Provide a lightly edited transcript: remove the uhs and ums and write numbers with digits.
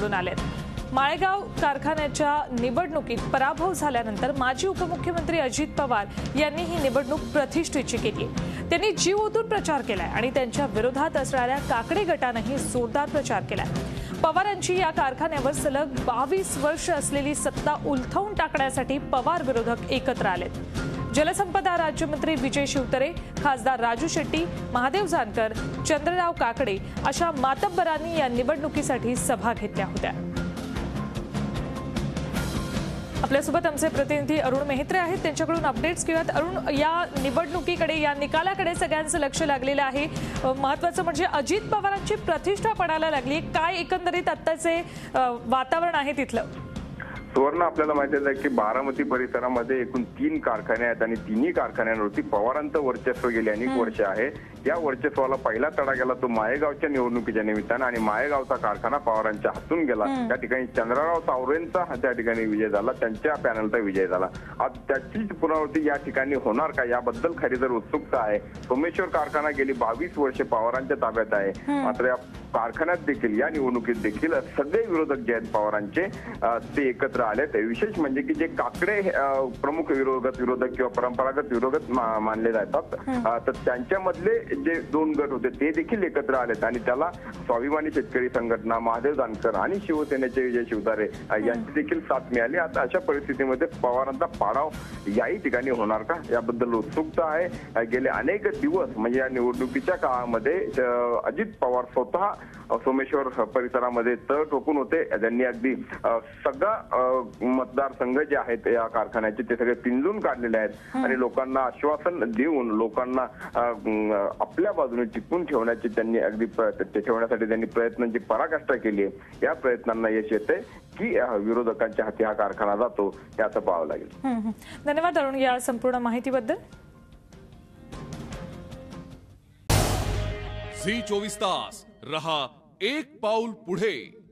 निवडून आलेत। माळेगाव कारखान्याच्या निवडणुकीत पराभव झाल्यानंतर माजी उपमुख्यमंत्री अजित पवार यांनी ही निवडणूक प्रतिष्ठेची केली। त्यांनी जीव ओतून प्रचार केलाय आणि त्यांच्या विरोधात असणाऱ्या काकडे गटानेही जोरदार प्रचार केलाय। पवारांची या कारखान्यावर सलग 22 वर्ष असलेली सत्ता उलथवून टाकण्यासाठी पवार विरोधक एकत्र आलेत। जलसंपदा राज्यमंत्री विजय शिवतरे, खासदार राजू शेट्टी, महादेव जानकर, चंद्रराव काकडे अशा मातब्बरांनी या निवडणुकीसाठी सभा घेतल्या होत्या। आपल्यासोबत आमचे प्रतिनिधी अरुण मेहत्रे आहेत, त्यांच्याकडून अपडेट्स घेऊयात। अरुण, या निवडणुकीकडे, या निकालाकडे सगळ्यांचं लक्ष लागलेलं आहे। महत्त्वाचं म्हणजे अजित पवारांची प्रतिष्ठा पडायला लागली। काय एकंदरीत आत्ताचे वातावरण आहे तिथलं? सुवर्ण, आपल्याला माहिती आहे की बारामती परिसरामध्ये एकूण 3 कारखाने आहेत आणि तिन्ही कारखान्यांवरती पवारांचं वर्चस्व गेली अनेक वर्ष आहे। या वर्चस्वाला पहिला तडा गेला तो माळेगावच्या निवडणुकीच्या निमित्तानं आणि माळेगावचा कारखाना पवारांच्या हातून गेला। त्या ठिकाणी चंद्रराव तावरेंचा त्या ठिकाणी विजय झाला, त्यांच्या पॅनलचा विजय झाला। आज त्याचीच पुनरावृत्ती या ठिकाणी होणार का याबद्दल खरी तर उत्सुकता आहे। सोमेश्वर कारखाना गेली 22 वर्षे पवारांच्या ताब्यात आहे, मात्र या कारखान्यात देखील, या निवडणुकीत देखील सगळे विरोधक जे आहेत पवारांचे ते एकत्र आले। विशेष म्हणजे की जे काकडे प्रमुख विरोधक किंवा परंपरागत विरोधक मानले जातात, तर त्यांच्यामधले जे 2 गट होते ते देखील एकत्र आलेत आणि त्याला स्वाभिमानी शेतकरी संघटना, महादेव जानकर आणि शिवसेनेचे विजय शिवतारे यांची देखील साथ मिळाली। आता अशा परिस्थितीमध्ये पवारांचा पाडाव याही ठिकाणी होणार का याबद्दल उत्सुकता आहे। गेले अनेक दिवस म्हणजे या निवडणुकीच्या काळामध्ये अजित पवार स्वतः सोमेश्वर परिसरामध्ये तळ ठोकून होते। त्यांनी अगदी सगळा मतदारसंघ जे आहेत या कारखान्याचे ते सगळे पिंजून काढलेले आहेत आणि लोकांना आश्वासन देऊन लोकांना आपल्या बाजूने टिकून ठेवण्याची ठेवण्यासाठी त्यांनी प्रयत्नांची पराकाष्ठा केली आहे। या प्रयत्नांना यश येते की विरोधकांच्या हाती हा कारखाना जातो हे आता पाहावं लागेल। धन्यवाद अरुण या संपूर्ण माहितीबद्दल। झी 24 तास रहा एक पाऊल पुढे।